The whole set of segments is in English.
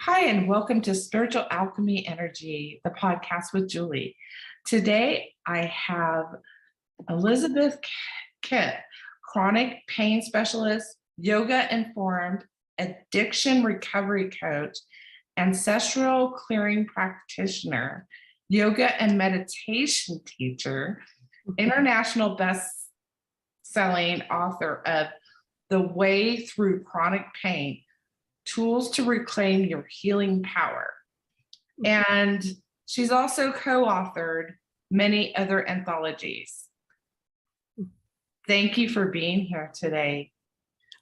Hi, and welcome to Spiritual Alchemy Energy, the podcast with Julie. Today, I have Elizabeth Kipp, chronic pain specialist, yoga informed, addiction recovery coach, ancestral clearing practitioner, yoga and meditation teacher, international best-selling author of The Way Through Chronic Pain, Tools to Reclaim Your Healing Power. And she's also co-authored many other anthologies. Thank you for being here today.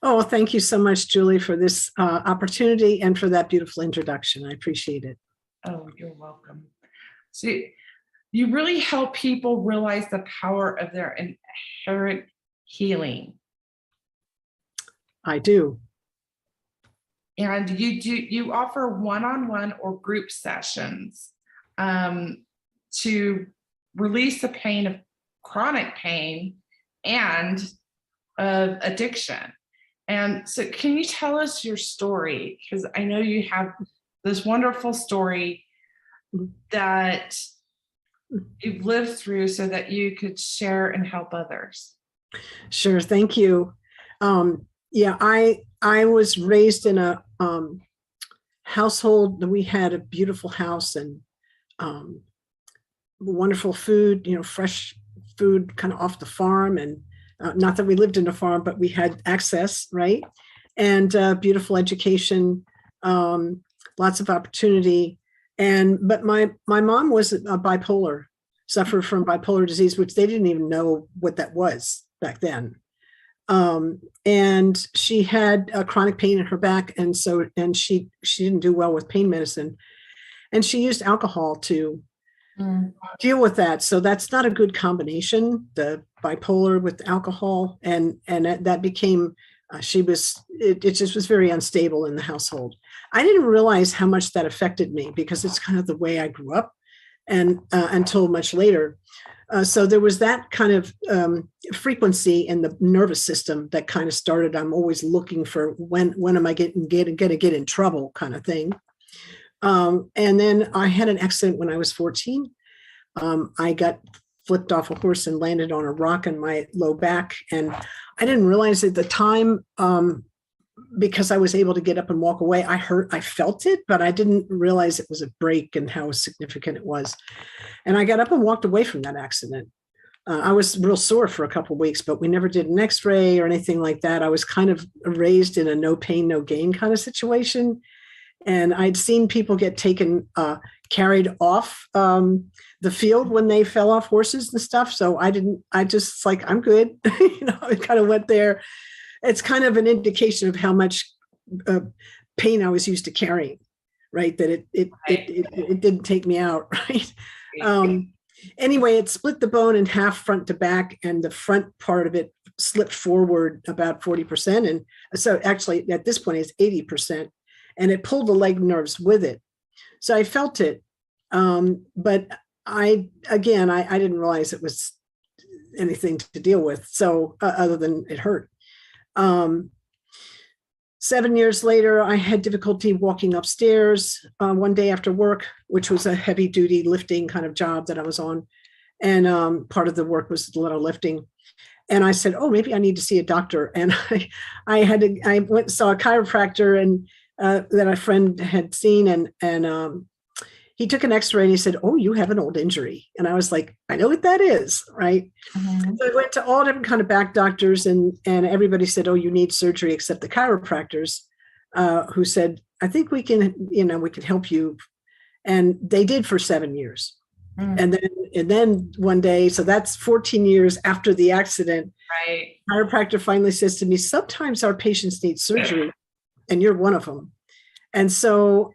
Oh, thank you so much, Julie, for this opportunity and for that beautiful introduction. I appreciate it. Oh, you're welcome. So you really help people realize the power of their inherent healing. I do. And you offer one-on-one or group sessions to release the pain of chronic pain and of addiction. And so can you tell us your story? Because I know you have this wonderful story that you've lived through so that you could share and help others. Sure. Thank you. I was raised in a household. We had a beautiful house and wonderful food, fresh food kind of off the farm. And not that we lived in a farm, but we had access, right? And beautiful education, lots of opportunity. But my mom was bipolar, suffered from bipolar disease, which they didn't even know what that was back then. And she had a chronic pain in her back. And she didn't do well with pain medicine, and she used alcohol to deal with that. So that's not a good combination, the bipolar with alcohol. And that became, it just was very unstable in the household. I didn't realize how much that affected me because it's kind of the way I grew up and until much later. So there was that kind of frequency in the nervous system that kind of started. I'm always looking for when am I going to get in trouble kind of thing. And then I had an accident when I was 14. I got flipped off a horse and landed on a rock in my low back. And I didn't realize at the time, because I was able to get up and walk away, I felt it, but I didn't realize it was a break and how significant it was. And I got up and walked away from that accident. I was real sore for a couple of weeks, but we never did an x-ray or anything like that. I was kind of raised in a no pain, no gain kind of situation. And I'd seen people get carried off the field when they fell off horses and stuff. So I just like, I'm good. I kind of went there. It's kind of an indication of how much pain I was used to carrying, right? That it didn't take me out, right? Anyway, it split the bone in half front to back, and the front part of it slipped forward about 40%. And so actually at this point it's 80%, and it pulled the leg nerves with it. So I felt it. But I didn't realize it was anything to deal with. So other than it hurt. 7 years later, I had difficulty walking upstairs one day after work, which was a heavy duty lifting kind of job that I was on. And part of the work was a little lifting. And I said, oh, maybe I need to see a doctor. And I went and saw a chiropractor and that a friend had seen. And he took an x-ray and he said, oh, you have an old injury. And I was like, I know what that is, right? Mm-hmm. So I went to all different kind of back doctors and everybody said, oh, you need surgery, except the chiropractors who said, I think we can help you. And they did for 7 years. Mm-hmm. And then one day, so that's 14 years after the accident, right? Chiropractor finally says to me, sometimes our patients need surgery and you're one of them. And so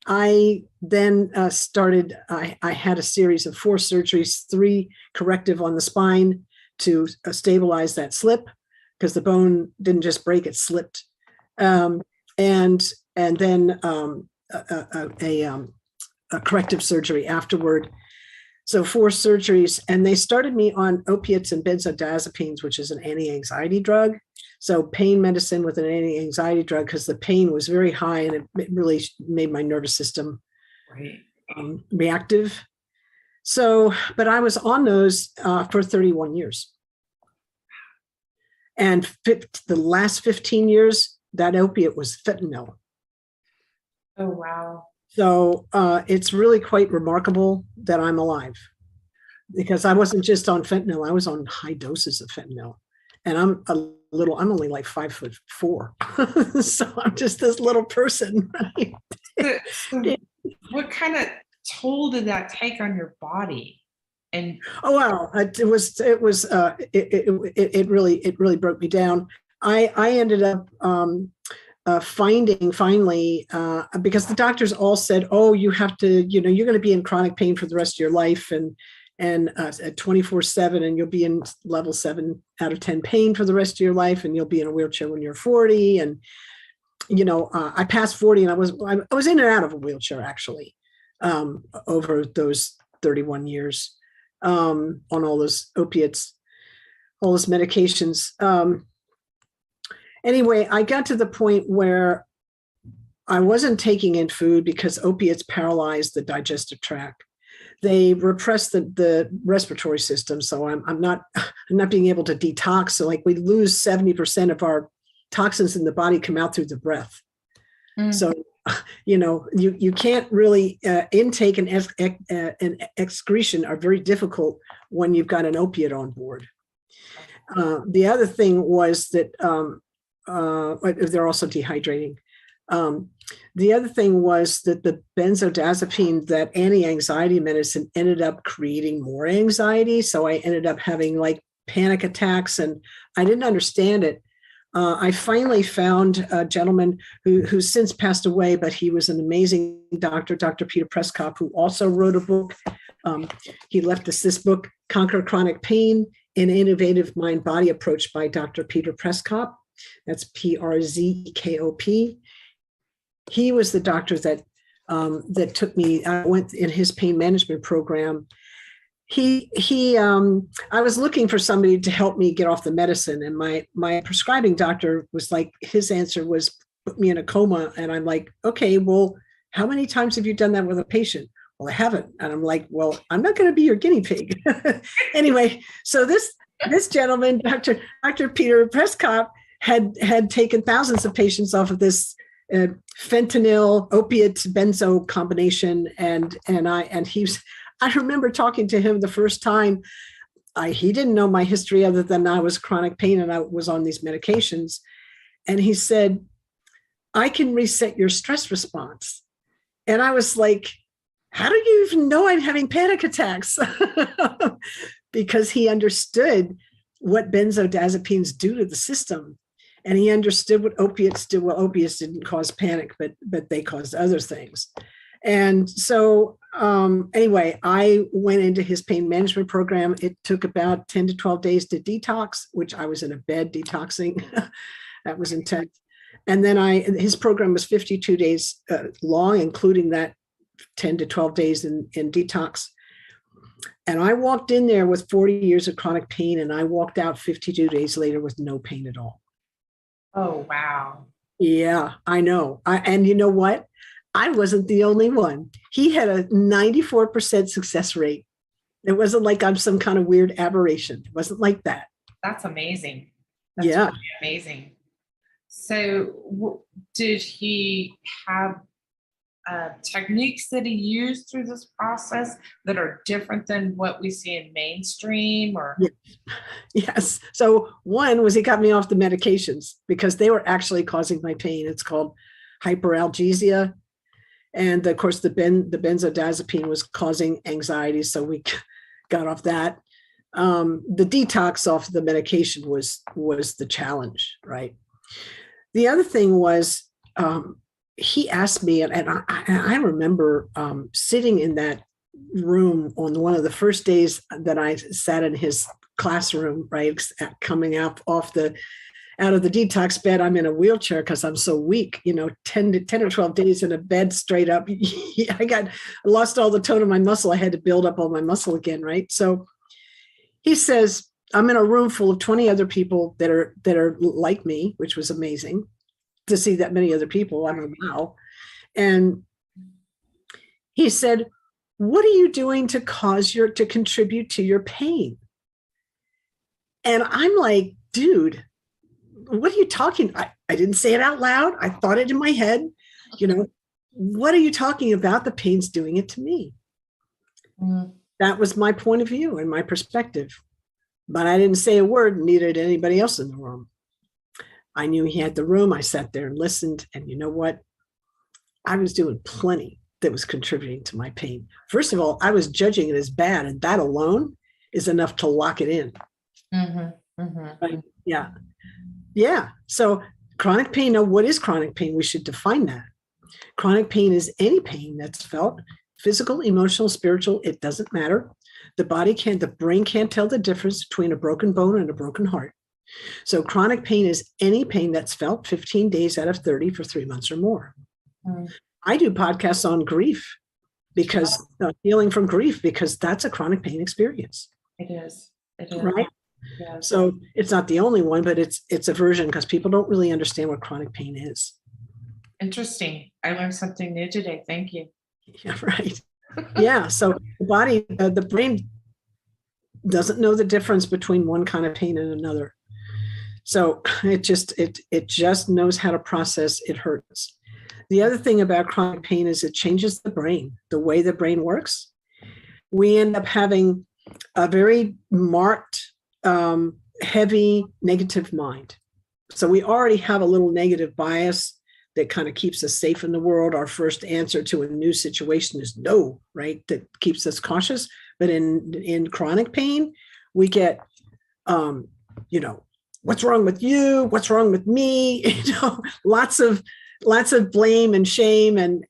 I then started, I had a series of 4 surgeries, 3 corrective on the spine to stabilize that slip, because the bone didn't just break, it slipped. And then a corrective surgery afterward. So 4 surgeries, and they started me on opiates and benzodiazepines, which is an anti-anxiety drug. So pain medicine with an anti-anxiety drug, because the pain was very high and it really made my nervous system reactive. So, but I was on those for 31 years. And the last 15 years, that opiate was fentanyl. Oh, wow. So it's really quite remarkable that I'm alive, because I wasn't just on fentanyl, I was on high doses of fentanyl. And I'm only like 5'4". So I'm just this little person, right? So what kind of toll did that take on your body? And it really broke me down. I ended up finding finally, because the doctors all said, oh, you have to, you're going to be in chronic pain for the rest of your life, and at 24/7, and you'll be in level 7 out of 10 pain for the rest of your life, and you'll be in a wheelchair when you're 40. And I passed 40, and I was in and out of a wheelchair actually over those 31 years on all those opiates, all those medications. Anyway, I got to the point where I wasn't taking in food because opiates paralyze the digestive tract. They repress the respiratory system. So I'm not being able to detox. So like we lose 70% of our toxins in the body come out through the breath. So, you can't really intake and excretion are very difficult when you've got an opiate on board. The other thing was that they're also dehydrating. The other thing was that the benzodiazepine, that anti-anxiety medicine, ended up creating more anxiety. So I ended up having like panic attacks, and I didn't understand it. I finally found a gentleman who's since passed away, but he was an amazing doctor, Dr. Peter Prescott, who also wrote a book. He left us this book, Conquer Chronic Pain, an Innovative Mind-Body Approach by Dr. Peter Prescott. That's P-R-Z-E-K-O-P. He was the doctor that took me. I went in his pain management program. I was looking for somebody to help me get off the medicine, and my prescribing doctor was like, his answer was put me in a coma, and I'm like, okay, well, how many times have you done that with a patient? Well, I haven't. And I'm like, well, I'm not going to be your guinea pig. Anyway, so this gentleman, Dr. Peter Prescott, had taken thousands of patients off of this fentanyl opiate benzo combination, and I remember talking to him the first time. He didn't know my history other than I was chronic pain and I was on these medications, and he said, I can reset your stress response. And I was like, how do you even know I'm having panic attacks? Because he understood what benzodiazepines do to the system. And he understood what opiates do. Well, opiates didn't cause panic, but they caused other things. And so anyway, I went into his pain management program. It took about 10 to 12 days to detox, which I was in a bed detoxing. That was intense. And then his program was 52 days long, including that 10 to 12 days in detox. And I walked in there with 40 years of chronic pain, and I walked out 52 days later with no pain at all. Oh, wow. Yeah, I know. And you know what? I wasn't the only one. He had a 94% success rate. It wasn't like I'm some kind of weird aberration. It wasn't like that. That's amazing. That's really amazing. So did he have techniques that he used through this process that are different than what we see in mainstream? Or Yes. So one was he got me off the medications because they were actually causing my pain. It's called hyperalgesia. And of course, the benzodiazepine was causing anxiety. So we got off that. The detox off the medication was the challenge, right? The other thing was he asked me, and I remember sitting in that room on one of the first days that I sat in his classroom, right, coming out of the detox bed. I'm in a wheelchair because I'm so weak, 10 or 12 days in a bed straight up. I lost all the tone of my muscle. I had to build up all my muscle again, right? So he says, I'm in a room full of 20 other people that are like me, which was amazing to see that many other people. I don't know how. And he said, what are you doing to contribute to your pain? And I'm like, dude, what are you talking? I didn't say it out loud. I thought it in my head. What are you talking about? The pain's doing it to me. Mm. That was my point of view and my perspective. But I didn't say a word, neither did anybody else in the room. I knew he had the room. I sat there and listened. And you know what? I was doing plenty that was contributing to my pain. First of all, I was judging it as bad, and that alone is enough to lock it in. Mm-hmm, mm-hmm. Right? Yeah. Yeah. So chronic pain. Now, what is chronic pain? We should define that. Chronic pain is any pain that's felt, physical, emotional, spiritual, it doesn't matter. The brain can't tell the difference between a broken bone and a broken heart. So chronic pain is any pain that's felt 15 days out of 30 for 3 months or more. Mm. I do podcasts on grief because healing from grief, because that's a chronic pain experience. It is. It is. Right? Yeah. So it's not the only one, but it's a version because people don't really understand what chronic pain is. Interesting. I learned something new today. Thank you. Yeah, right. Yeah. So the body, the brain doesn't know the difference between one kind of pain and another. So it just knows how to process it hurts. The other thing about chronic pain is it changes the brain, the way the brain works. We end up having a very marked, heavy negative mind. So we already have a little negative bias that kind of keeps us safe in the world. Our first answer to a new situation is no, right? That keeps us cautious. But in chronic pain, we get, what's wrong with you? What's wrong with me? Lots of blame and shame and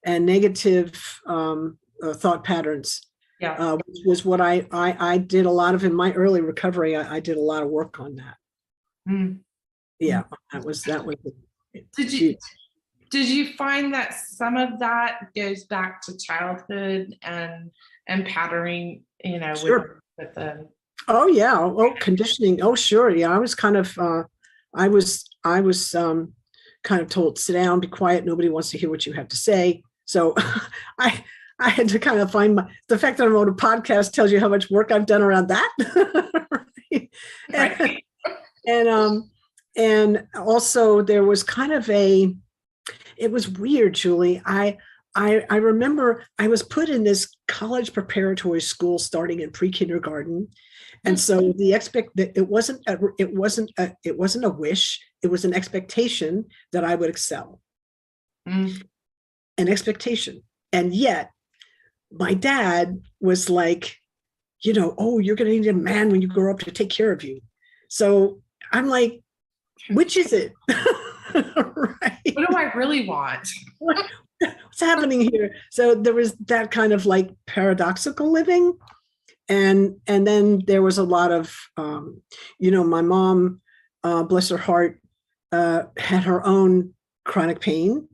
negative thought patterns. Yeah, which was what I did a lot of in my early recovery. I did a lot of work on that. Mm. Yeah, that was. Did you find that some of that goes back to childhood and patterning? Sure. with the. Oh yeah. Oh, conditioning. Oh sure. Yeah, I was kind of. I was kind of told, sit down, be quiet. Nobody wants to hear what you have to say. So I had to kind of find the fact that I'm on a podcast tells you how much work I've done around that. Right. And also there was kind of it was weird, Julie. I remember I was put in this college preparatory school starting in pre-kindergarten. And so it wasn't a wish, it was an expectation that I would excel. Mm. An expectation. And yet my dad was like, oh, you're going to need a man when you grow up to take care of you. So I'm like, which is it? Right. What do I really want? What's happening here? So there was that kind of like paradoxical living. And then there was a lot of, my mom, bless her heart, had her own chronic pain,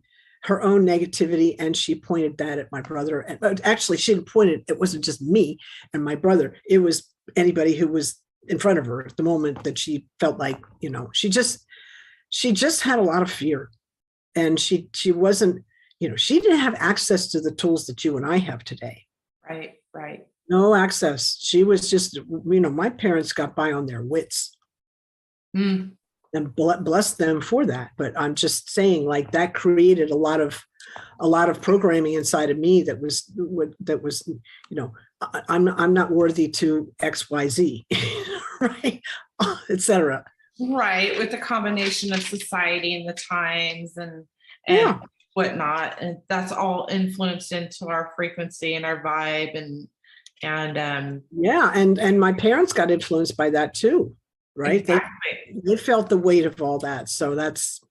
her own negativity, and she pointed that at my brother. And actually, she didn't point it. It wasn't just me and my brother. It was anybody who was in front of her at the moment that she felt like, she just had a lot of fear, and she wasn't, she didn't have access to the tools that you and I have today. Right. No access. She was just, my parents got by on their wits. Mm. And bless them for that. But I'm just saying, like, that created a lot of programming inside of me that was, I'm not worthy to XYZ, right, etc. Right, with the combination of society and the times and whatnot, and that's all influenced into our frequency and our vibe and my parents got influenced by that too, right? Exactly. They felt the weight of all that. So that's,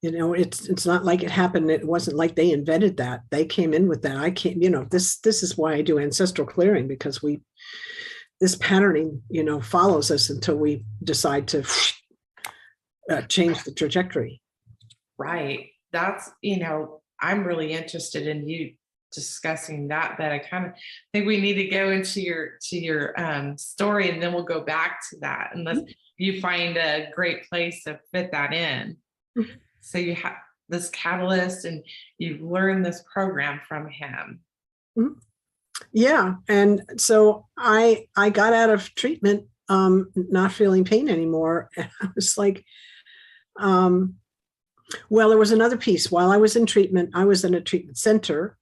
it's not like it happened. It wasn't like they invented that. They came in with that. I can't, this is why I do ancestral clearing, because this patterning, follows us until we decide to change the trajectory. Right. That's, I'm really interested in you discussing that, but I kind of think we need to go into your story, and then we'll go back to that unless you find a great place to fit that in. So you have this catalyst and you've learned this program from him. Yeah. And so I got out of treatment, not feeling pain anymore. And I was like, well, there was another piece. While I was in treatment, I was in a treatment center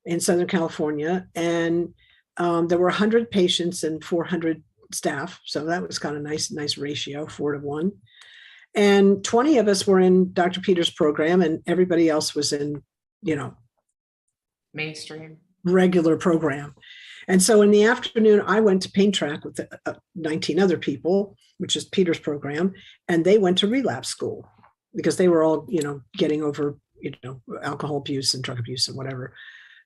in Southern California, and there were 100 patients and 400 staff. So that was kind of nice ratio, 4-to-1. And 20 of us were in Dr. Peters' program, and everybody else was in, mainstream regular program. And so in the afternoon, I went to Pain Track with 19 other people, which is Peters' program, and they went to relapse school because they were all, getting over, alcohol abuse and drug abuse and whatever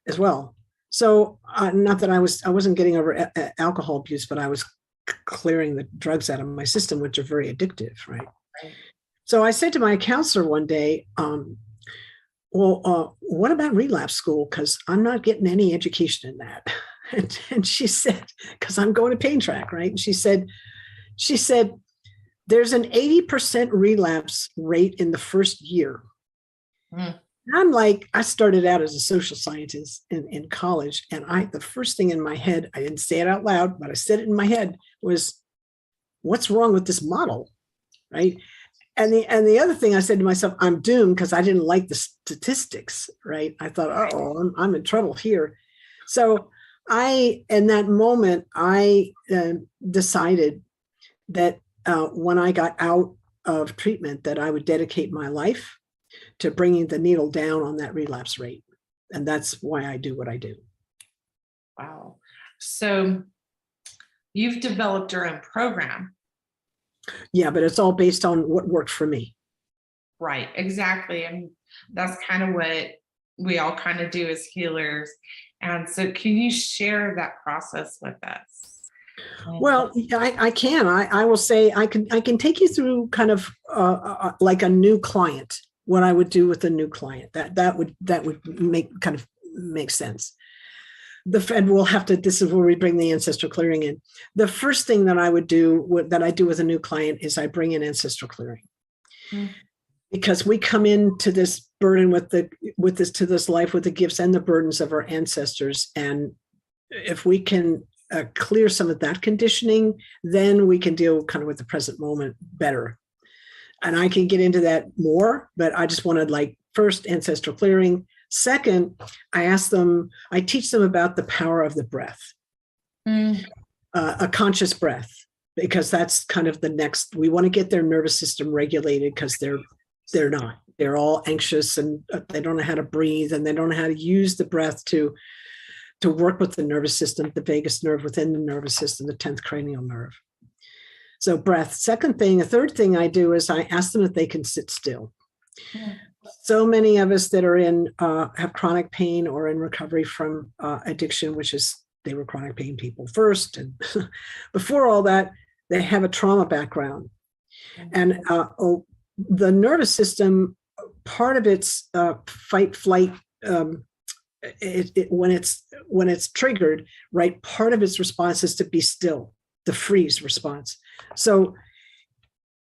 as well. So not that I wasn't getting over alcohol abuse, but I was clearing the drugs out of my system, which are very addictive, right? So I said to my counselor one day, what about relapse school? Because I'm not getting any education in that. And she said, because I'm going to Pain Track, right? And she said, there's an 80% relapse rate in the first year. And I'm like, I started out as a social scientist in college, and the first thing in my head, I didn't say it out loud, but I said it in my head, was, what's wrong with this model, right? And the other thing I said to myself, I'm doomed, because I didn't like the statistics, right? I thought, I'm in trouble here. So in that moment, I decided that when I got out of treatment, that I would dedicate my life to bringing the needle down on that relapse rate. And that's why I do what I do. Wow. So you've developed your own program. Yeah, but it's all based on what worked for me. Right, exactly. And that's kind of what we all kind of do as healers. And so can you share that process with us? Well, I can. I will say I can take you through kind of like a new client, what I would do with a new client. That would make sense. And we'll have to, this is where we bring the ancestral clearing in. The first thing that I would do, that I do with a new client, is I bring in ancestral clearing. Because we come into this burden with this life with the gifts and the burdens of our ancestors. And if we can clear some of that conditioning, then we can deal kind of with the present moment better. And I can get into that more, but I just wanted, first, ancestral clearing. Second, I teach them about the power of the breath, a conscious breath, because that's kind of the next. We want to get their nervous system regulated, because they're not. They're all anxious, and they don't know how to breathe, and they don't know how to use the breath to work with the nervous system, the vagus nerve within the nervous system, the 10th cranial nerve. So breath. A third thing I do is I ask them if they can sit still. So many of us that are have chronic pain or in recovery from addiction, which is, they were chronic pain people first. And before all that, they have a trauma background. And the nervous system, part of its fight, flight, when it's triggered, right, part of its response is to be still, the freeze response. So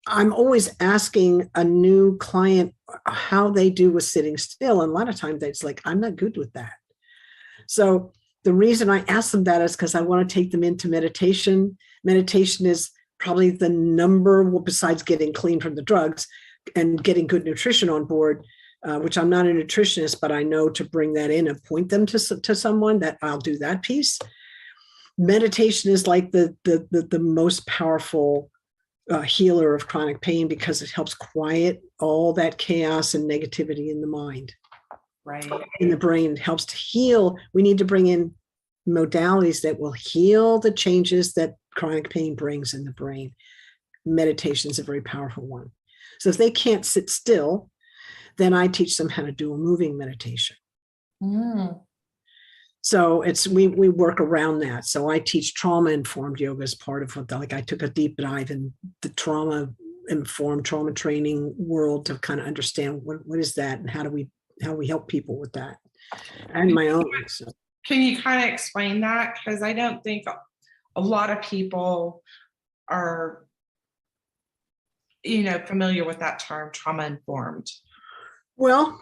I'm always asking a new client how they do with sitting still. And a lot of times it's like, I'm not good with that. So the reason I ask them that is because I want to take them into meditation. Meditation is probably the number, besides getting clean from the drugs and getting good nutrition on board, which I'm not a nutritionist, but I know to bring that in and point them to someone, that I'll do that piece. Meditation is like the most powerful healer of chronic pain, because it helps quiet all that chaos and negativity in the mind, right, in the brain. It helps to heal. We need to bring in modalities that will heal the changes that chronic pain brings in the brain. Meditation is a very powerful one. So if they can't sit still, then I teach them how to do a moving meditation. So we work around that. So I teach trauma-informed yoga as part of what, I took a deep dive in the trauma-informed trauma training world to kind of understand what is that, and how we help people with that. and my own. So. Can you kind of explain that? Because I don't think a lot of people are, familiar with that term, trauma informed. Well,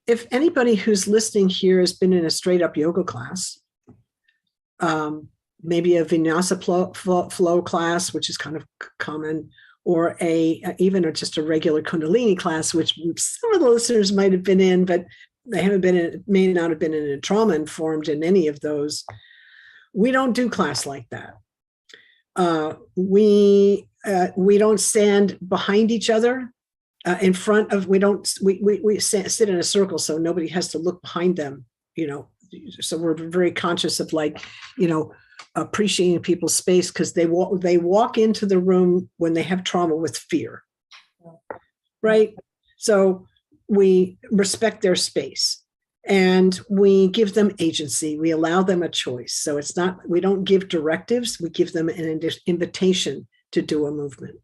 if anybody who's listening here has been in a straight up yoga class, maybe a vinyasa flow class, which is kind of common, or even just a regular Kundalini class, which some of the listeners might have been in, but they may not have been in a trauma informed in any of those. We don't do class like that. We don't stand behind each other. In front of, we sit in a circle, so nobody has to look behind them, so we're very conscious of appreciating people's space, because they walk into the room when they have trauma with fear, right? So we respect their space and we give them agency. We allow them a choice. So we don't give directives. We give them an invitation to do a movement,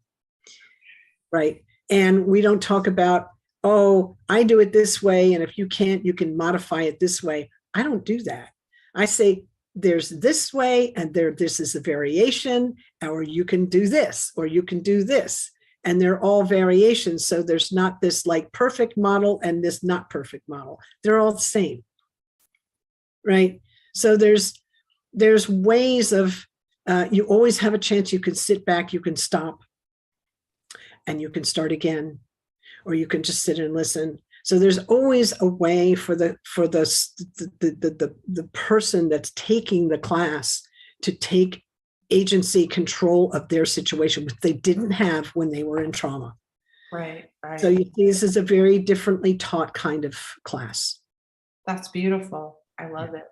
right? And we don't talk about, oh, I do it this way, and if you can't, you can modify it this way. I don't do that. I say, there's this way, and this is a variation, or you can do this, or you can do this. And they're all variations. So there's not this like perfect model and this not perfect model. They're all the same, right? So there's ways of, you always have a chance. You can sit back, you can stop, and you can start again, or you can just sit and listen. So there's always a way for the person that's taking the class to take agency, control of their situation, which they didn't have when they were in trauma. Right. So this is a very differently taught kind of class. That's beautiful. I love it.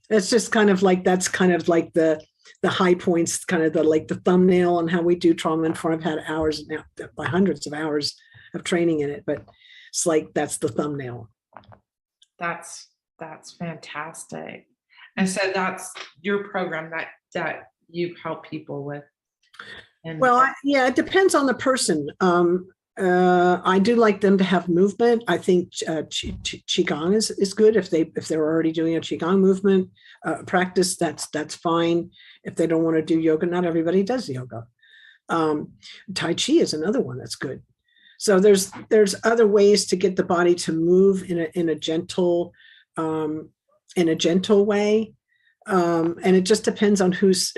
It's just kind of like, that's kind of like the high points, kind of the thumbnail on how we do trauma informed. I've had hours now, by hundreds of hours of training in it, but it's like, that's the thumbnail. That's fantastic. And so that's your program that you help people with. It depends on the person. I do like them to have movement. I think Qigong is good if they're already doing a Qigong movement practice. That's fine. If they don't want to do yoga, not everybody does yoga. Tai Chi is another one that's good. So there's other ways to get the body to move in a gentle way. And it just depends on who's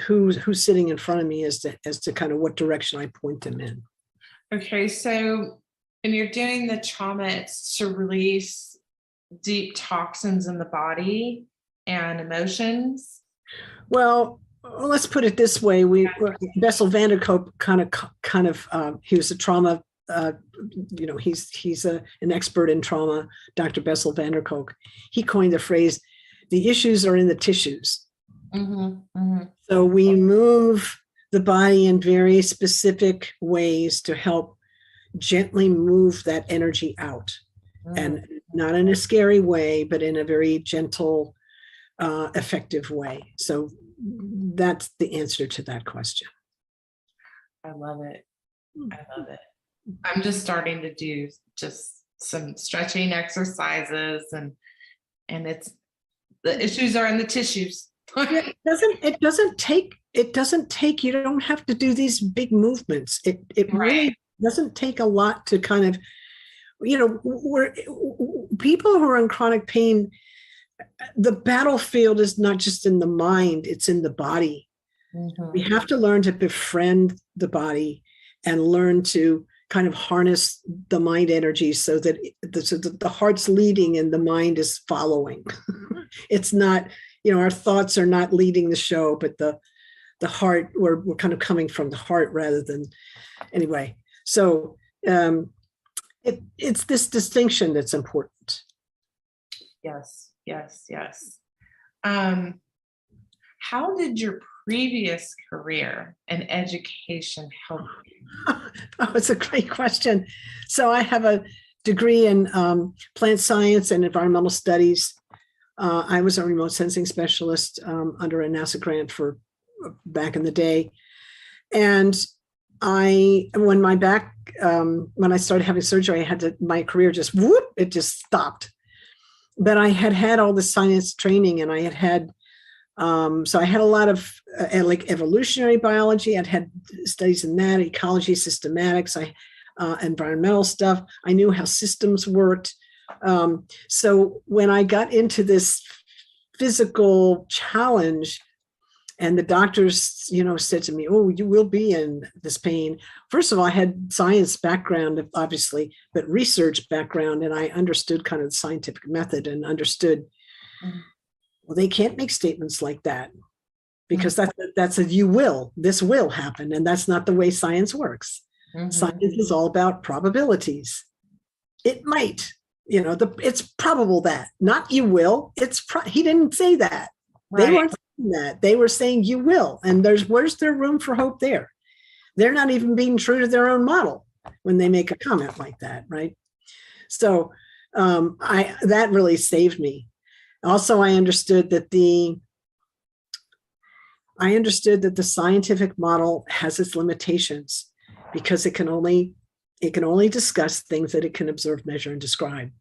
sitting in front of me as to kind of what direction I point them in. Okay, so when you're doing the trauma, it's to release deep toxins in the body and emotions. Well, let's put it this way: Bessel van der Kolk kind of he was a trauma. He's an expert in trauma. Dr. Bessel van der Kolk. He coined the phrase, "The issues are in the tissues." Mm-hmm, mm-hmm. So we move the body in very specific ways to help gently move that energy out, and not in a scary way, but in a very gentle, effective way. So that's the answer to that question. I love it. I'm just starting to do just some stretching exercises, and it's, the issues are in the tissues. It doesn't take, you don't have to do these big movements. It really doesn't take a lot to kind of, people who are in chronic pain, the battlefield is not just in the mind, it's in the body. Mm-hmm. We have to learn to befriend the body and learn to kind of harness the mind energy so that the heart's leading and the mind is following. It's not, our thoughts are not leading the show, but the heart, we're kind of coming from the heart rather than, anyway. So it's this distinction that's important. Yes. How did your previous career in education help you? Oh, it's a great question. So I have a degree in plant science and environmental studies. I was a remote sensing specialist under a NASA grant for back in the day. And when I started having surgery, my career just, it just stopped. but I had had all the science training, and I had so I had a lot of like evolutionary biology. I'd had studies in that, ecology, systematics, environmental stuff. I knew how systems worked. So when I got into this physical challenge, and the doctors, said to me, "Oh, you will be in this pain." First of all, I had science background, obviously, but research background, and I understood kind of the scientific method and understood, well, they can't make statements like that because that's a you will, this will happen. And that's not the way science works. Science is all about probabilities. It might, it's probable that, not you will. He didn't say that. Right. They weren't saying that. They were saying you will. And where's there room for hope there? They're not even being true to their own model when they make a comment like that, right? So that really saved me. Also, I understood that the scientific model has its limitations because it can only discuss things that it can observe, measure, and describe.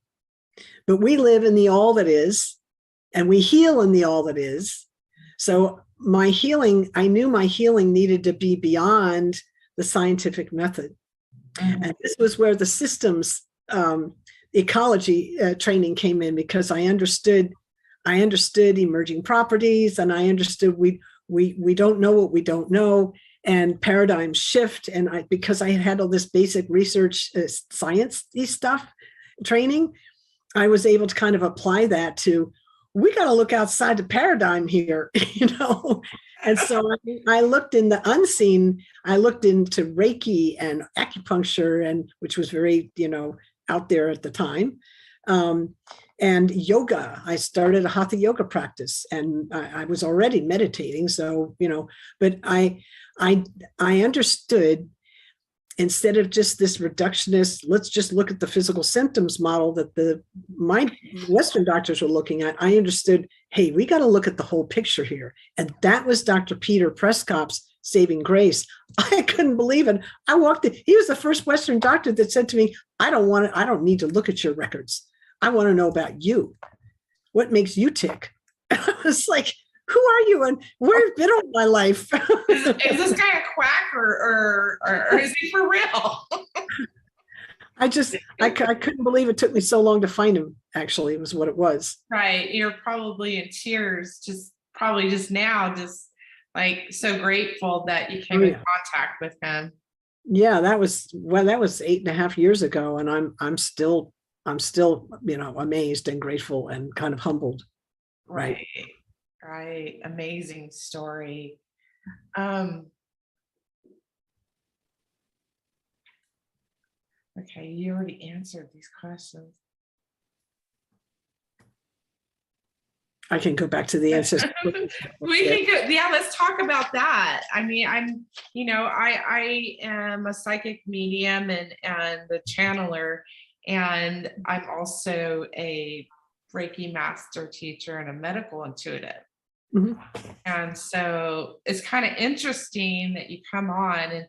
But we live in the all that is, and we heal in the all that is. So I knew my healing needed to be beyond the scientific method. And this was where the systems ecology training came in, because I understood emerging properties, and I understood we don't know what we don't know, and paradigms shift. And because I had all this basic research science stuff training, I was able to kind of apply that to, we got to look outside the paradigm here, And so I looked in the unseen. I looked into Reiki and acupuncture, and which was very, out there at the time. And yoga. I started a hatha yoga practice, and I was already meditating. So, but I understood, instead of just this reductionist, let's just look at the physical symptoms model that my Western doctors were looking at. I understood, hey, we got to look at the whole picture here. And that was Dr. Peter Prescott's saving grace. I couldn't believe it. I walked in, he was the first Western doctor that said to me, I don't need to look at your records. I want to know about you. What makes you tick? I was like, who are you, and where have you been all my life? Is this guy a quack or is he for real? I couldn't believe it took me so long to find him, actually, was what it was. Right. You're probably in tears, probably now, like so grateful that you came in contact with him. Yeah, that was 8.5 years ago. And I'm still, amazed and grateful and kind of humbled. Right. Amazing story. Okay, you already answered these questions. I can go back to the ancestor. We can go, yeah, let's talk about that. I mean, I am a psychic medium and the channeler, and I'm also a Reiki master teacher and a medical intuitive. And so it's kind of interesting that you come on,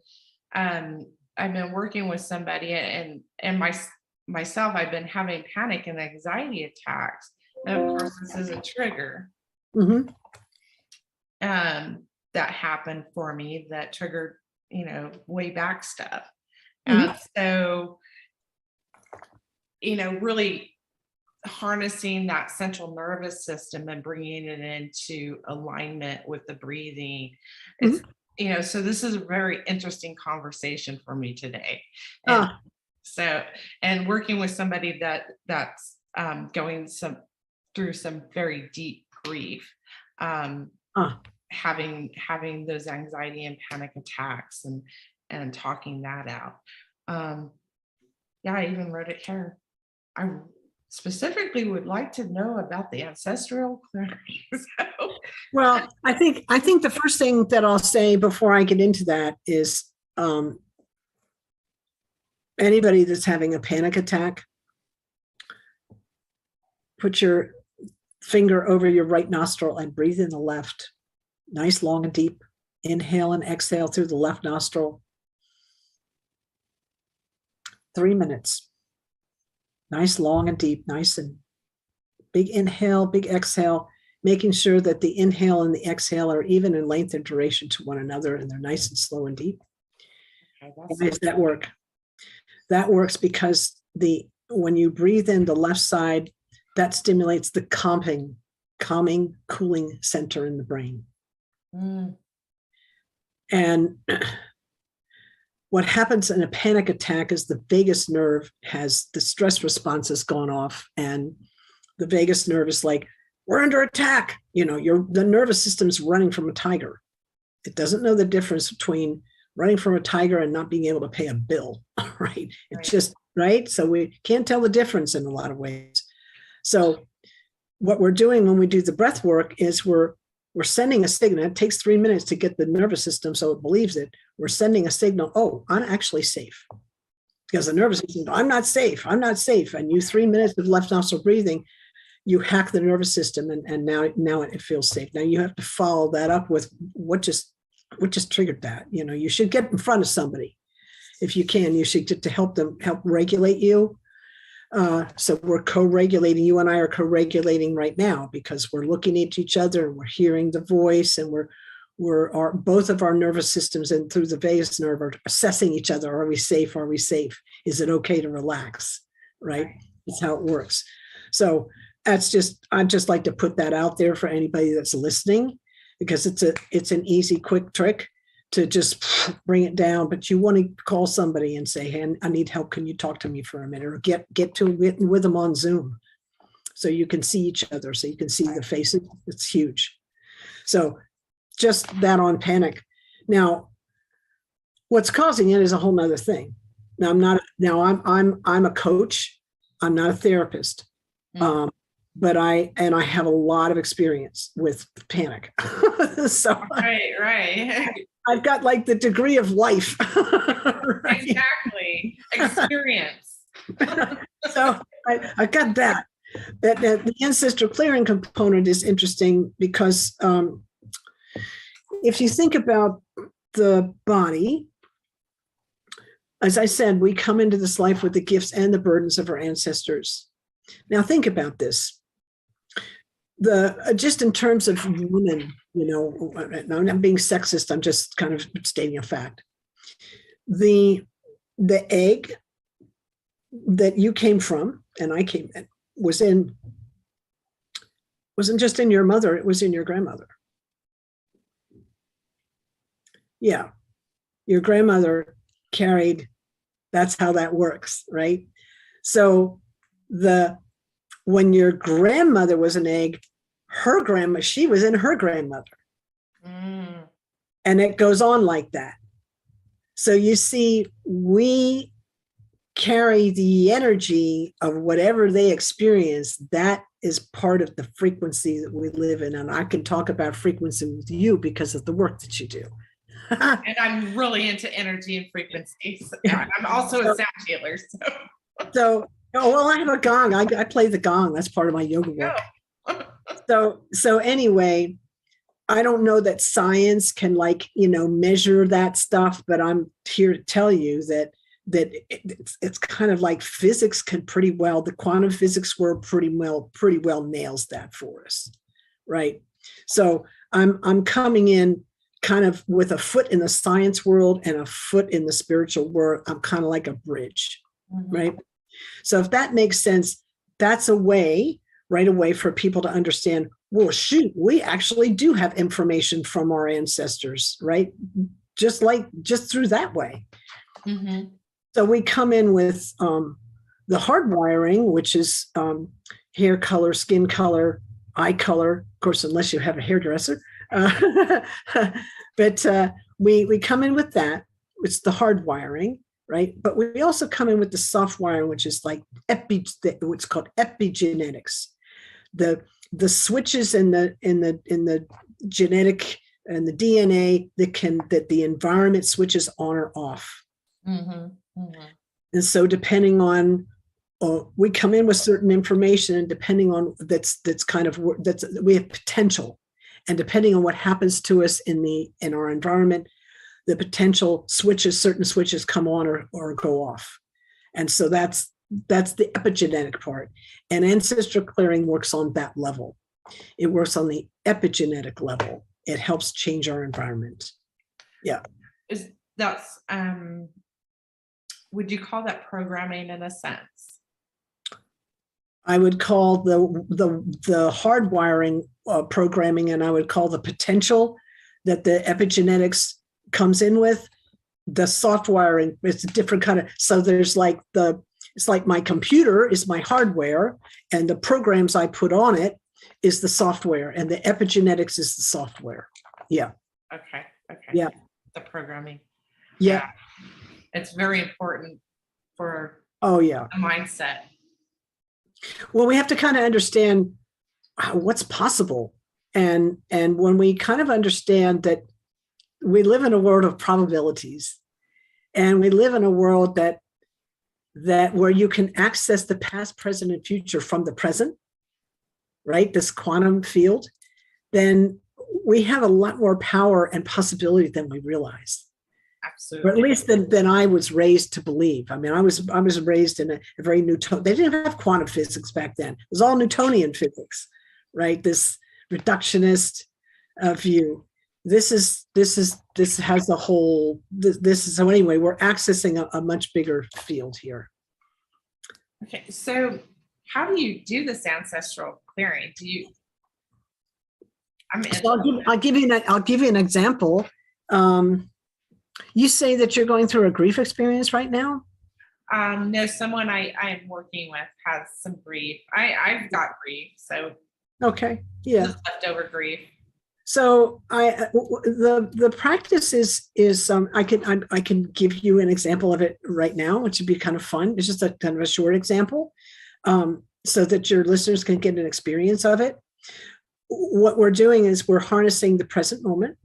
and I've been working with somebody, and myself, I've been having panic and anxiety attacks. And of course, this is a trigger that happened for me that triggered, way back stuff. And so, really harnessing that central nervous system and bringing it into alignment with the breathing. It's, so this is a very interesting conversation for me today. And so, and working with somebody that's going through some very deep grief, having those anxiety and panic attacks and talking that out. I even wrote it here. I specifically would like to know about the ancestral clearing. Well, I think the first thing that I'll say before I get into that is anybody that's having a panic attack, put your finger over your right nostril and breathe in the left. Nice, long and deep. Inhale and exhale through the left nostril. 3 minutes. Nice, long and deep, nice and big inhale, big exhale, making sure that the inhale and the exhale are even in length and duration to one another, and they're nice and slow and deep. Okay, Why does that work? That works because when you breathe in the left side, that stimulates the calming, cooling center in the brain. And what happens in a panic attack is the vagus nerve has the stress response has gone off, and the vagus nerve is like, we're under attack. You know, the nervous system's running from a tiger. It doesn't know the difference between running from a tiger and not being able to pay a bill, right? It's just, right? So we can't tell the difference in a lot of ways. So what we're doing when we do the breath work is we're sending a signal. It takes 3 minutes to get the nervous system so it believes it. We're sending a signal, oh, I'm actually safe. Because the nervous system, I'm not safe, I'm not safe. And you 3 minutes of left nostril breathing, you hack the nervous system, and now it feels safe. Now you have to follow that up with what just triggered that. You know, you should get in front of somebody. If you can, you should get to help regulate you. So we're co-regulating. You and I are co-regulating right now because we're looking at each other and we're hearing the voice, and both of our nervous systems and through the vagus nerve are assessing each other. Are we safe? Are we safe? Is it okay to relax? Right? That's how it works. So I'd just like to put that out there for anybody that's listening, because it's an easy, quick trick to just bring it down. But you want to call somebody and say, hey, I need help. Can you talk to me for a minute? Or get with them on Zoom so you can see each other, so you can see the faces. It's huge. So just that on panic. Now, what's causing it is a whole nother thing. Now I'm a coach. I'm not a therapist. But I have a lot of experience with panic. So right. I've got like the degree of life. Right? Exactly. Experience. So I got that. The ancestral clearing component is interesting because if you think about the body, as I said, we come into this life with the gifts and the burdens of our ancestors. Now think about this. Just in terms of women, you know, I'm not being sexist, I'm just kind of stating a fact. The egg that you came from and I came in wasn't just in your mother, it was in your grandmother. Yeah, your grandmother carried, that's how that works, right? So when your grandmother was an egg, she was in her grandmother. And it goes on like that. So you see, we carry the energy of whatever they experience. That is part of the frequency that we live in. And I can talk about frequency with you because of the work that you do. And I'm really into energy and frequencies. I'm also a sound healer. So I have a gong. I play the gong. That's part of my yoga work. So anyway, I don't know that science can measure that stuff, but I'm here to tell you that it's kind of like physics can pretty well, the quantum physics world pretty well nails that for us, right? So I'm coming in kind of with a foot in the science world and a foot in the spiritual world. I'm kind of like a bridge, right? So if that makes sense, that's a way right away for people to understand, well, shoot, we actually do have information from our ancestors, right? Just through that way. So we come in with the hardwiring, which is hair color, skin color, eye color, of course, unless you have a hairdresser. But we come in with that. It's the hardwiring, right? But we also come in with the soft wiring, which is like what's called epigenetics. The switches in the genetic and the DNA that the environment switches on or off. And so depending on, we come in with certain information, and depending on we have potential, and depending on what happens to us in our environment, the potential switches, certain switches come on or go off. And so that's that's the epigenetic part. And ancestral clearing works on that level. It works on the epigenetic level. It helps change our environment. Yeah. That's would you call that programming in a sense? I would call the hardwiring programming, and I would call the potential that the epigenetics comes in with. The soft wiring, it's a different kind of, so there's like it's like my computer is my hardware, and the programs I put on it is the software, and the epigenetics is the software. Yeah. Okay. Yeah. The programming. Yeah. It's very important for the mindset. Well, we have to kind of understand what's possible. And when we kind of understand that we live in a world of probabilities, and we live in a world that where you can access the past, present, and future from the present, right? This quantum field, then we have a lot more power and possibility than we realize. Absolutely. Or at least than I was raised to believe. I mean, I was raised in a very Newtonian. They didn't have quantum physics back then. It was all Newtonian physics, right? This reductionist view. This has a whole. This is so anyway. We're accessing a much bigger field here. Okay, so how do you do this ancestral clearing? Do you? I'll give you an example. You say that you're going through a grief experience right now? No, someone I am working with has some grief. I've got grief, so okay, yeah, leftover grief. So the practice is I can give you an example of it right now, which would be kind of fun. It's just a kind of a short example, so that your listeners can get an experience of it. What we're doing is we're harnessing the present moment.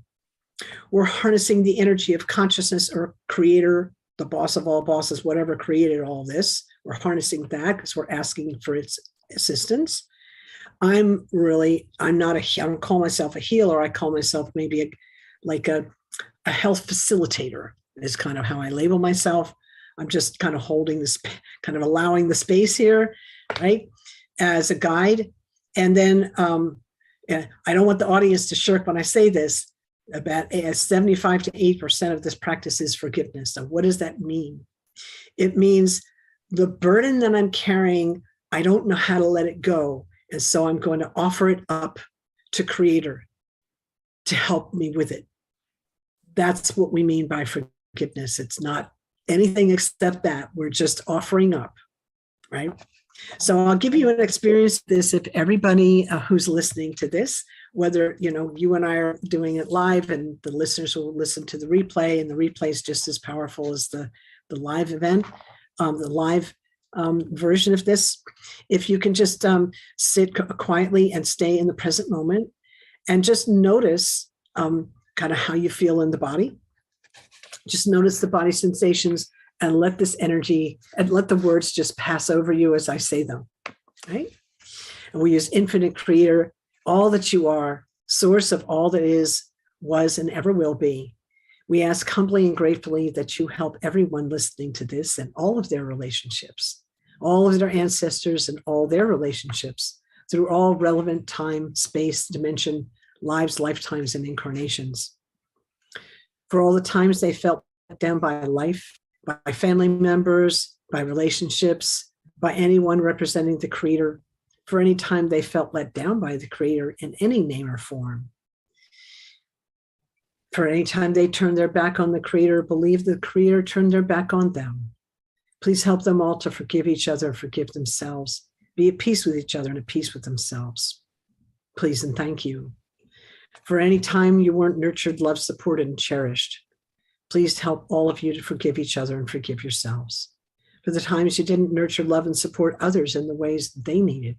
We're harnessing the energy of consciousness or creator, the boss of all bosses, whatever created all this. We're harnessing that because we're asking for its assistance. I don't call myself a healer. I call myself maybe a health facilitator is kind of how I label myself. I'm just kind of holding this, kind of allowing the space here, right, as a guide. And then I don't want the audience to shirk when I say this. About 75 to 8% of this practice is forgiveness. So what does that mean? It means the burden that I'm carrying, I don't know how to let it go. And so I'm going to offer it up to Creator to help me with it. That's what we mean by forgiveness. It's not anything except that. We're just offering up, right? So I'll give you an experience of this if everybody who's listening to this, whether you and I are doing it live and the listeners will listen to the replay, and the replay is just as powerful as the live event, the live version of this. If you can just sit quietly and stay in the present moment and just notice kind of how you feel in the body. Just notice the body sensations and let this energy and let the words just pass over you as I say them, right? And we use infinite creator, all that you are, source of all that is, was, and ever will be. We ask humbly and gratefully that you help everyone listening to this and all of their relationships, all of their ancestors and all their relationships through all relevant time, space, dimension, lives, lifetimes, and incarnations. For all the times they felt let down by life, by family members, by relationships, by anyone representing the Creator, for any time they felt let down by the Creator in any name or form. For any time they turned their back on the Creator, believe the Creator turned their back on them. Please help them all to forgive each other, forgive themselves, be at peace with each other and at peace with themselves. Please and thank you. For any time you weren't nurtured, loved, supported, and cherished, please help all of you to forgive each other and forgive yourselves. For the times you didn't nurture, love, and support others in the ways they needed.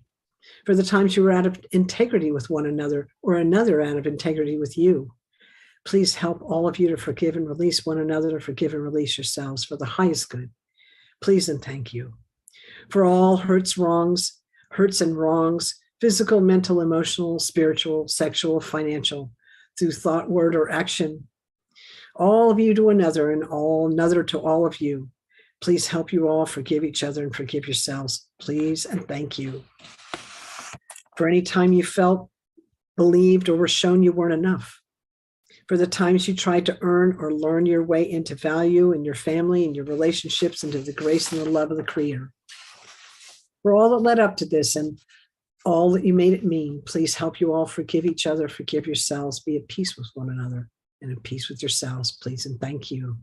For the times you were out of integrity with one another or another out of integrity with you. Please help all of you to forgive and release one another, to forgive and release yourselves for the highest good. Please and thank you. For all hurts and wrongs, physical, mental, emotional, spiritual, sexual, financial, through thought, word, or action. All of you to another and all another to all of you. Please help you all forgive each other and forgive yourselves. Please and thank you. For any time you felt, believed, or were shown you weren't enough. For the times you tried to earn or learn your way into value in your family and your relationships, into the grace and the love of the Creator. For all that led up to this and all that you made it mean, please help you all forgive each other, forgive yourselves, be at peace with one another and at peace with yourselves, please and thank you.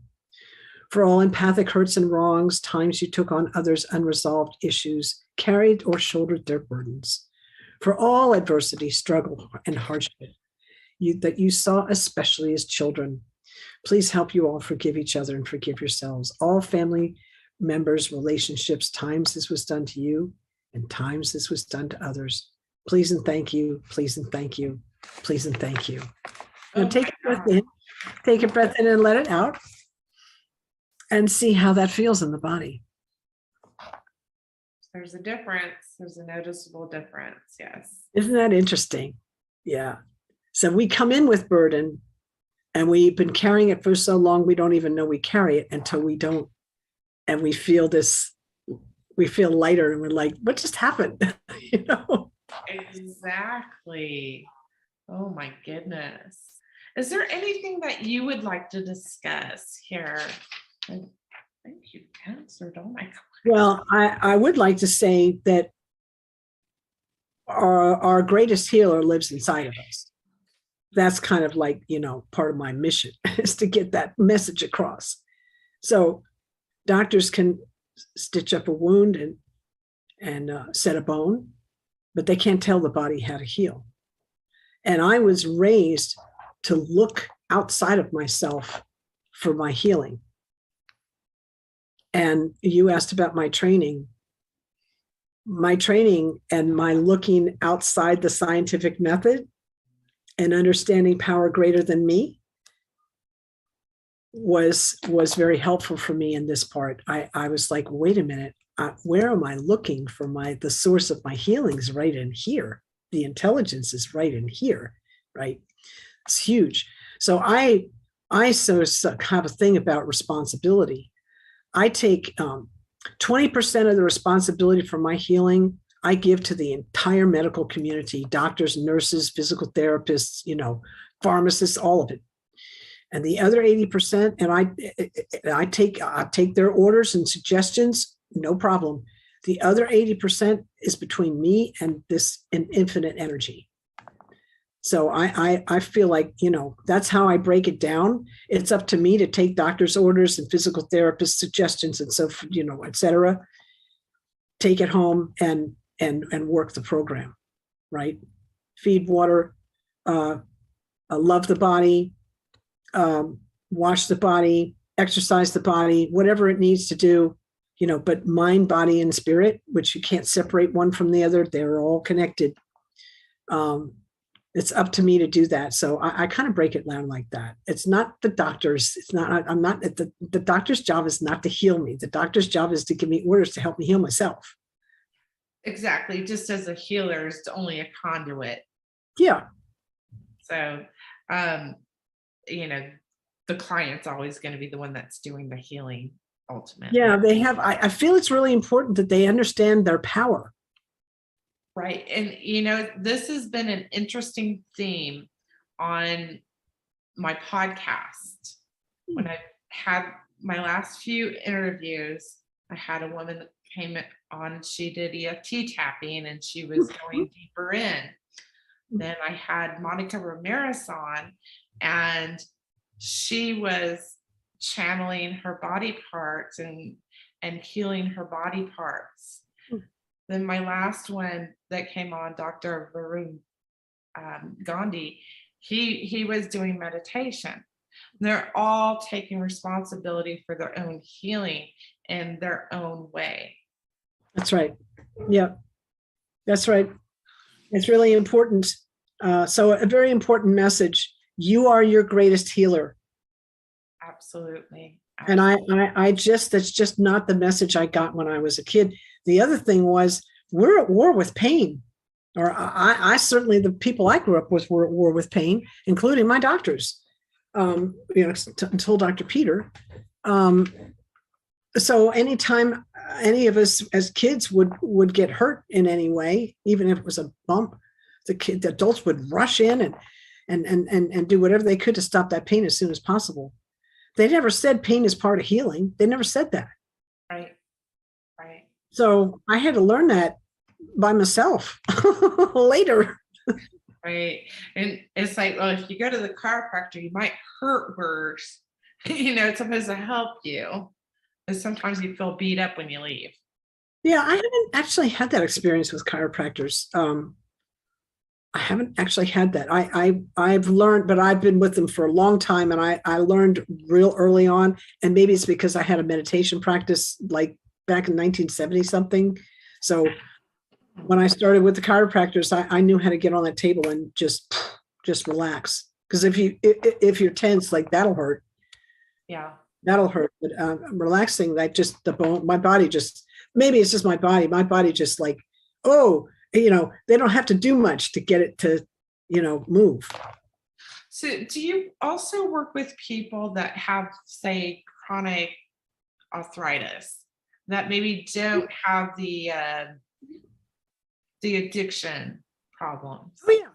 For all empathic hurts and wrongs, times you took on others' unresolved issues, carried or shouldered their burdens. For all adversity, struggle, and hardship that you saw, especially as children, please help you all forgive each other and forgive yourselves. All family members, relationships, times this was done to you and times this was done to others. Please and thank you, please and thank you, please and thank you. Now take a breath in, take a breath in and let it out and see how that feels in the body. There's a difference. There's a noticeable difference. Yes. Isn't that interesting? Yeah. So we come in with burden and we've been carrying it for so long, we don't even know we carry it until we don't. And we feel we feel lighter and we're like, what just happened? You know? Exactly. Oh my goodness. Is there anything that you would like to discuss here? I think you answered. Oh my God. Well, I would like to say that our greatest healer lives inside of us. That's kind of like, part of my mission is to get that message across. So doctors can stitch up a wound and set a bone, but they can't tell the body how to heal. And I was raised to look outside of myself for my healing. And you asked about my training. My training and my looking outside the scientific method and understanding power greater than me was very helpful for me in this part. I was like, wait a minute, where am I looking for the source of my healings? Right in here. The intelligence is right in here, right? It's huge. So I so have a thing about responsibility. I take 20% of the responsibility for my healing. I give to the entire medical community, doctors, nurses, physical therapists, pharmacists, all of it. And the other 80%, and I take their orders and suggestions, no problem. The other 80% is between me and this infinite energy. So I feel like, that's how I break it down. It's up to me to take doctor's orders and physical therapist suggestions and so, et cetera, take it home and work the program, right? Feed, water, love the body, wash the body, exercise the body, whatever it needs to do, but mind, body, and spirit, which you can't separate one from the other. They're all connected. It's up to me to do that. So I kind of break it down like that. It's not the doctor's. The doctor's job is not to heal me. The doctor's job is to give me orders to help me heal myself. Exactly. Just as a healer is only a conduit. Yeah. So, the client's always going to be the one that's doing the healing ultimately. Yeah, they have. I feel it's really important that they understand their power. Right. And, this has been an interesting theme on my podcast. When I had my last few interviews, I had a woman that came on, she did EFT tapping and she was going deeper in. Then I had Monica Ramirez on and she was channeling her body parts and healing her body parts. Then my last one that came on, Dr. Varun Gandhi, he was doing meditation. They're all taking responsibility for their own healing in their own way. That's right. Yeah, that's right. It's really important. So a very important message. You are your greatest healer. Absolutely. And that's just not the message I got when I was a kid. The other thing was we're at war with pain, or I certainly, the people I grew up with were at war with pain, including my doctors, until Dr. Peter. So anytime any of us as kids would get hurt in any way, even if it was a bump, the adults would rush in and do whatever they could to stop that pain as soon as possible. They never said pain is part of healing. They never said that. Right. Right. So I had to learn that by myself later. Right. And it's like, well, if you go to the chiropractor, you might hurt worse. It's supposed to help you. And sometimes you feel beat up when you leave. Yeah, I haven't actually had that experience with chiropractors. I haven't actually had that. I've learned, but I've been with them for a long time, and I learned real early on, and maybe it's because I had a meditation practice like back in 1970 something. So when I started with the chiropractors, I knew how to get on that table and just relax. Because if you're tense, like that'll hurt. Yeah. That'll hurt. But relaxing, that just the bone, my body just, maybe it's just my body. My body just like, oh, they don't have to do much to get it to, move. So do you also work with people that have, say, chronic arthritis that maybe don't have the addiction problems? Oh yeah.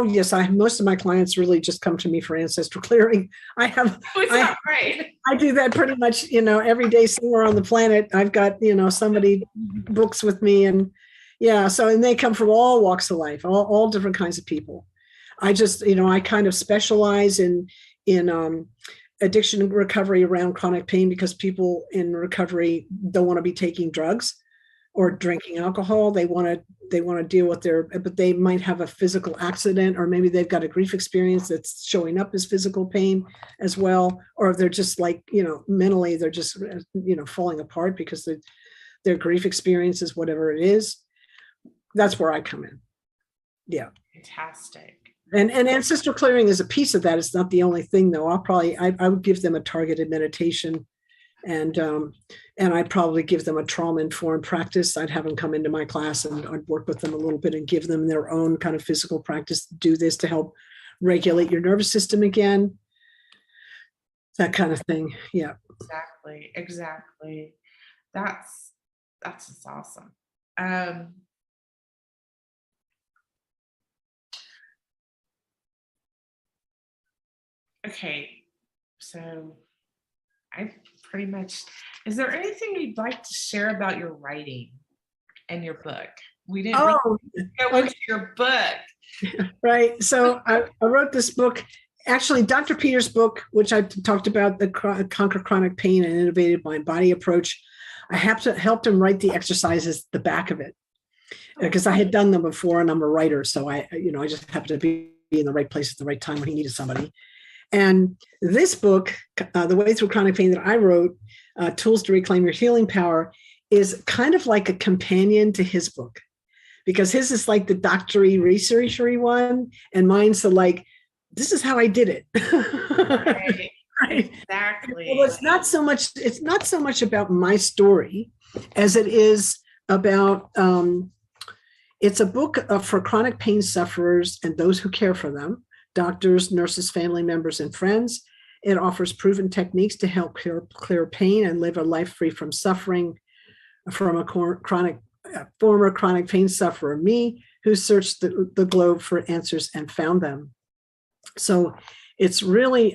Yes. Most of my clients really just come to me for ancestral clearing. Right. I do that pretty much, every day somewhere on the planet. I've got, somebody books with me, and yeah. So, and they come from all walks of life, all different kinds of people. I just, I kind of specialize in addiction recovery around chronic pain, because people in recovery don't want to be taking drugs or drinking alcohol. They want to deal with but they might have a physical accident, or maybe they've got a grief experience that's showing up as physical pain as well. Or they're just like, mentally, they're just, falling apart because their grief experience is whatever it is. That's where I come in. Yeah. Fantastic. And ancestral clearing is a piece of that. It's not the only thing, though. I would give them a targeted meditation, and I'd probably give them a trauma-informed practice. I'd have them come into my class, and I'd work with them a little bit and give them their own kind of physical practice. Do this to help regulate your nervous system again. That kind of thing. Yeah. Exactly. That's just awesome. Okay, so I pretty much, is there anything you'd like to share about your writing and your book? We didn't really go into your book. Right. So I wrote this book, actually, Dr. Peter's book, which I talked about, the Conquer Chronic Pain and Innovative Mind Body Approach. I helped him write the exercises, the back of it, because I had done them before, and I'm a writer. So I just happened to be in the right place at the right time when he needed somebody. And this book, The Way Through Chronic Pain, that I wrote, Tools to Reclaim Your Healing Power, is kind of like a companion to his book, because his is like the doctory, researchery one, and mine's the like, this is how I did it. Right. Right. Exactly. Well, it's not so much about my story as it is about, it's a book for chronic pain sufferers and those who care for them, doctors, nurses, family members, and friends. It offers proven techniques to help clear pain and live a life free from suffering, from a former chronic pain sufferer, me, who searched the globe for answers and found them. So it's really,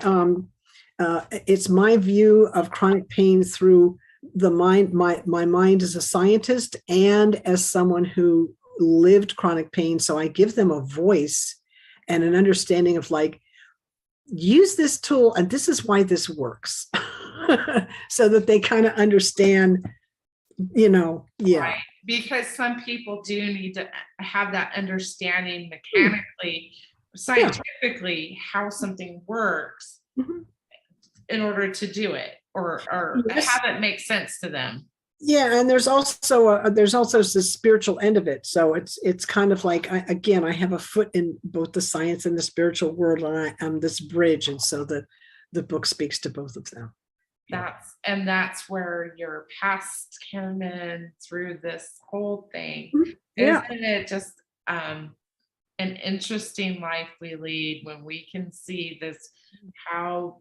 it's my view of chronic pain through the mind, my mind as a scientist and as someone who lived chronic pain. So I give them a voice and an understanding of like, use this tool, and this is why this works. So that they kind of understand, yeah. Right. Because some people do need to have that understanding mechanically, scientifically, how something works in order to do it, or have it make sense to them. Yeah, and there's also the spiritual end of it. So it's kind of like, I have a foot in both the science and the spiritual world, and I'm this bridge, and so the book speaks to both of them. That's where your past came in through this whole thing. Yeah. Isn't it just an interesting life we lead when we can see this, how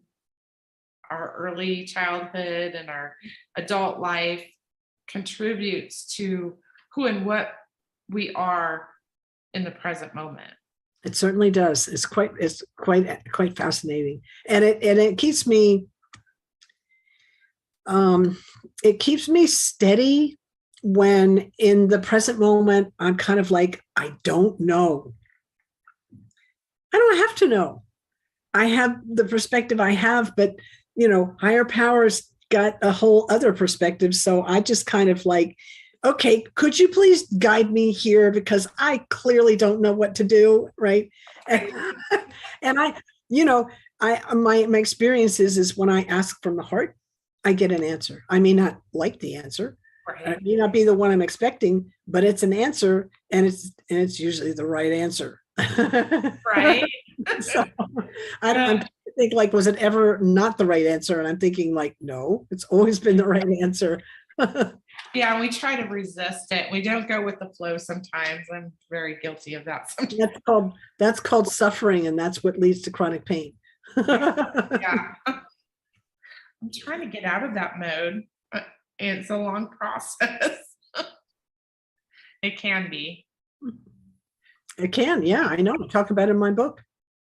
our early childhood and our adult life contributes to who and what we are in the present moment. It certainly does. It's quite fascinating. And it keeps me steady when in the present moment I'm kind of like, I don't know. I don't have to know. I have the perspective I have, but higher powers got a whole other perspective. So I just kind of like, okay, could you please guide me here because I clearly don't know what to do, right? And my experience is when I ask from the heart, I get an answer. I may not like the answer. Right. It may not be the one I'm expecting, but it's an answer, and it's usually the right answer. Right. So I'm think like, was it ever not the right answer? And I'm thinking like, no, it's always been the right answer. Yeah, we try to resist it. We don't go with the flow sometimes. I'm very guilty of that sometimes. That's called suffering, and that's what leads to chronic pain. Yeah. I'm trying to get out of that mode. It's a long process. It can be. It can, yeah, I know. I talk about it in my book,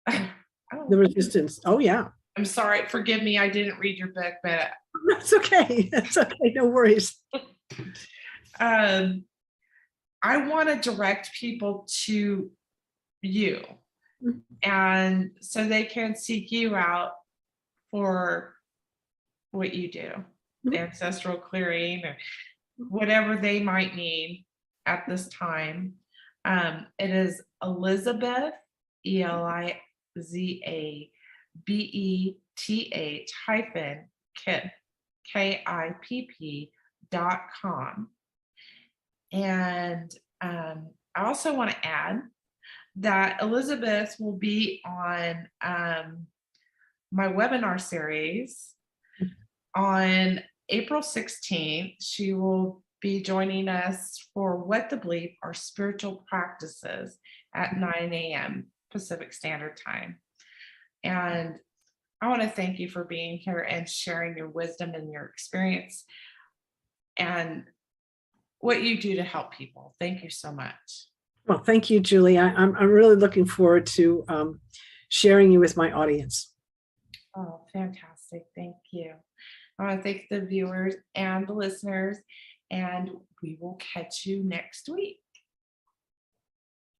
The Resistance. Oh, yeah. I'm sorry. Forgive me. I didn't read your book, but That's okay. That's okay. No worries. I want to direct people to you, and so they can seek you out for what you do, ancestral clearing or whatever they might need at this time. It is Elizabeth, ELIZABETH hyphen Kipp, KIPP.com. And I also want to add that Elizabeth will be on my webinar series on April 16th. She will be joining us for What to Believe, our spiritual practices at 9 a.m. Pacific Standard Time. And I want to thank you for being here and sharing your wisdom and your experience and what you do to help people. Thank you so much. Well, thank you, Julie. I'm really looking forward to sharing you with my audience. Oh, fantastic. Thank you. I want to thank the viewers and the listeners, and we will catch you next week.